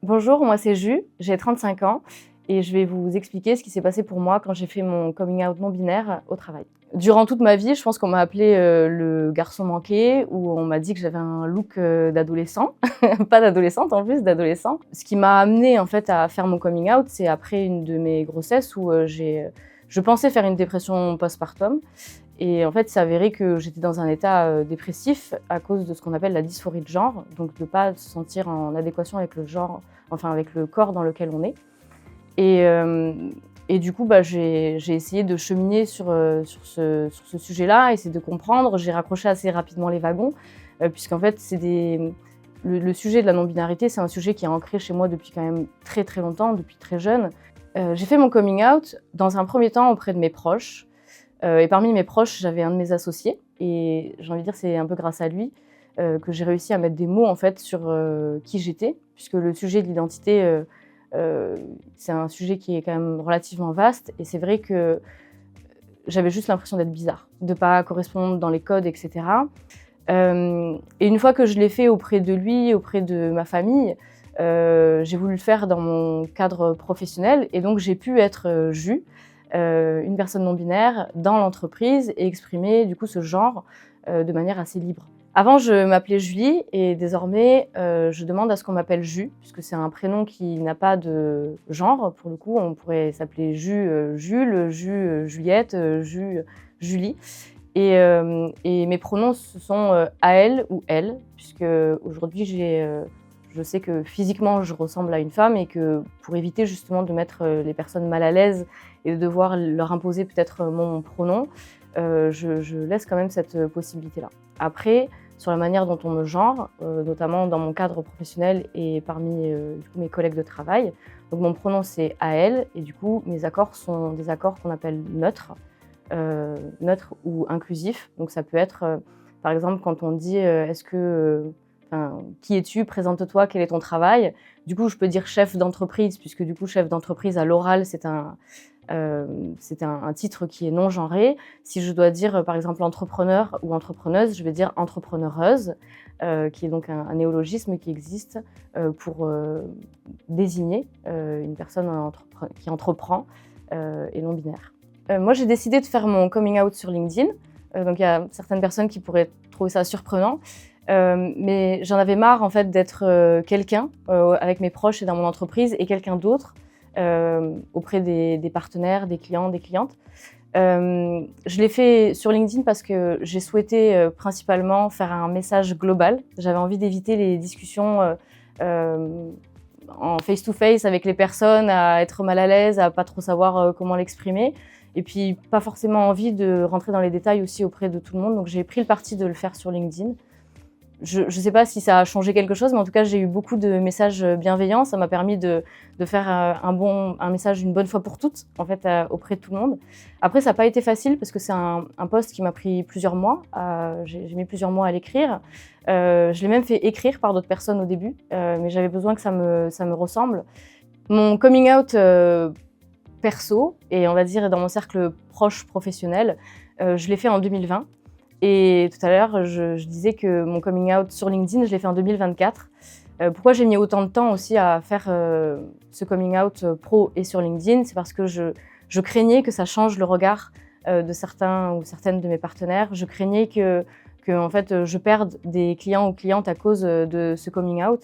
Bonjour, moi c'est Ju, j'ai 35 ans et je vais vous expliquer ce qui s'est passé pour moi quand j'ai fait mon coming out non binaire au travail. Durant toute ma vie, je pense qu'on m'a appelé le garçon manqué ou on m'a dit que j'avais un look d'adolescent, pas d'adolescente en plus, d'adolescent. Ce qui m'a amenée en fait à faire mon coming out, c'est après une de mes grossesses où je pensais faire une dépression postpartum. Et en fait, il s'est avéré que j'étais dans un état dépressif à cause de ce qu'on appelle la dysphorie de genre, donc de ne pas se sentir en adéquation avec le genre, enfin avec le corps dans lequel on est. Et, euh, et du coup, j'ai essayé de cheminer sur ce sujet-là, essayer de comprendre. J'ai raccroché assez rapidement les wagons, puisqu'en fait, le sujet de la non-binarité, c'est un sujet qui est ancré chez moi depuis quand même très très longtemps, depuis très jeune. J'ai fait mon coming out dans un premier temps auprès de mes proches. Et parmi mes proches, j'avais un de mes associés. Et j'ai envie de dire, c'est un peu grâce à lui que j'ai réussi à mettre des mots en fait, sur qui j'étais, puisque le sujet de l'identité, c'est un sujet qui est quand même relativement vaste. Et c'est vrai que j'avais juste l'impression d'être bizarre, de ne pas correspondre dans les codes, etc. Et une fois que je l'ai fait auprès de lui, auprès de ma famille, j'ai voulu le faire dans mon cadre professionnel. Et donc, j'ai pu être Ju, une personne non binaire dans l'entreprise et exprimer du coup ce genre de manière assez libre. Avant, je m'appelais Julie et désormais, je demande à ce qu'on m'appelle Ju, puisque c'est un prénom qui n'a pas de genre. Pour le coup, on pourrait s'appeler Ju, Jules, Ju, Juliette, Ju, Julie. Et mes pronoms, ce sont elle ou elle, puisque aujourd'hui, je sais que physiquement, je ressemble à une femme et que pour éviter justement de mettre les personnes mal à l'aise et de devoir leur imposer peut-être mon pronom, je laisse quand même cette possibilité-là. Après, sur la manière dont on me genre, notamment dans mon cadre professionnel et parmi du coup, mes collègues de travail, donc mon pronom c'est elle et du coup mes accords sont des accords qu'on appelle neutres, neutres ou inclusifs. Donc ça peut être, par exemple, quand on dit est-ce que qui es-tu? Présente-toi, quel est ton travail? Du coup, je peux dire chef d'entreprise, puisque du coup, chef d'entreprise à l'oral, c'est un titre qui est non genré. Si je dois dire, par exemple, entrepreneur ou entrepreneuse, je vais dire entrepreneureuse, qui est donc un néologisme qui existe pour désigner une personne qui entreprend et non binaire. Moi, j'ai décidé de faire mon coming out sur LinkedIn. Donc, il y a certaines personnes qui pourraient trouver ça surprenant. Mais j'en avais marre en fait d'être quelqu'un avec mes proches et dans mon entreprise et quelqu'un d'autre auprès des partenaires, des clients, des clientes. Je l'ai fait sur LinkedIn parce que j'ai souhaité principalement faire un message global. J'avais envie d'éviter les discussions en face-to-face avec les personnes, à être mal à l'aise, à pas trop savoir comment l'exprimer. Et puis pas forcément envie de rentrer dans les détails aussi auprès de tout le monde. Donc j'ai pris le parti de le faire sur LinkedIn. Je ne sais pas si ça a changé quelque chose, mais en tout cas, j'ai eu beaucoup de messages bienveillants. Ça m'a permis de faire un message une bonne fois pour toutes, en fait, auprès de tout le monde. Après, ça n'a pas été facile parce que c'est un post qui m'a pris plusieurs mois. J'ai mis plusieurs mois à l'écrire. Je l'ai même fait écrire par d'autres personnes au début, mais j'avais besoin que ça me ressemble. Mon coming out perso, et on va dire dans mon cercle proche professionnel, je l'ai fait en 2020. Et tout à l'heure, je disais que mon coming out sur LinkedIn, je l'ai fait en 2024. Pourquoi j'ai mis autant de temps aussi à faire ce coming out pro et sur LinkedIn? C'est parce que je craignais que ça change le regard de certains ou certaines de mes partenaires. Je craignais que en fait, je perde des clients ou clientes à cause de ce coming out.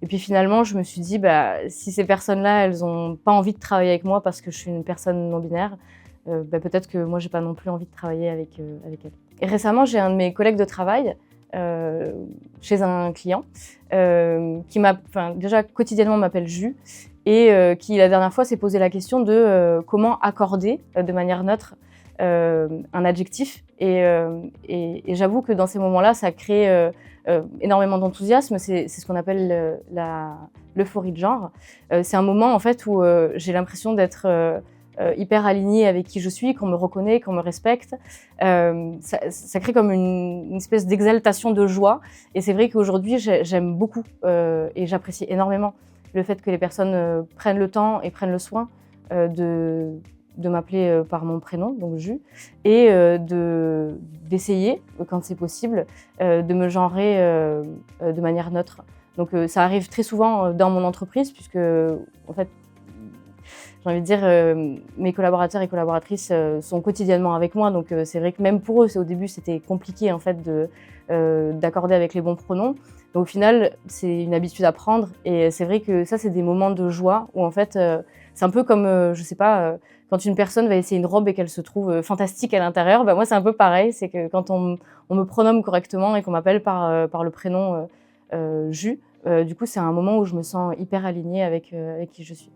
Et puis finalement, je me suis dit, si ces personnes-là, elles n'ont pas envie de travailler avec moi parce que je suis une personne non-binaire, peut-être que moi, j'ai pas non plus envie de travailler avec elles. Et récemment, j'ai un de mes collègues de travail chez un client qui déjà quotidiennement m'appelle Ju et qui la dernière fois s'est posé la question de comment accorder de manière neutre un adjectif. Et j'avoue que dans ces moments-là, ça crée énormément d'enthousiasme. C'est ce qu'on appelle l'euphorie de genre. C'est un moment en fait où j'ai l'impression d'être hyper alignée avec qui je suis, qu'on me reconnaît, qu'on me respecte. Ça crée comme une espèce d'exaltation de joie. Et c'est vrai qu'aujourd'hui, j'aime beaucoup et j'apprécie énormément le fait que les personnes prennent le temps et prennent le soin de m'appeler par mon prénom, donc Ju, et d'essayer, quand c'est possible, de me genrer de manière neutre. Donc ça arrive très souvent dans mon entreprise puisque, en fait, j'ai envie de dire, mes collaborateurs et collaboratrices sont quotidiennement avec moi. Donc c'est vrai que même pour eux, au début, c'était compliqué en fait d'accorder avec les bons pronoms. Mais au final, c'est une habitude à prendre. Et c'est vrai que ça, c'est des moments de joie où en fait, c'est un peu comme, je sais pas, quand une personne va essayer une robe et qu'elle se trouve fantastique à l'intérieur, bah, moi, c'est un peu pareil. C'est que quand on me pronomme correctement et qu'on m'appelle par le prénom Ju, du coup, c'est un moment où je me sens hyper alignée avec qui je suis.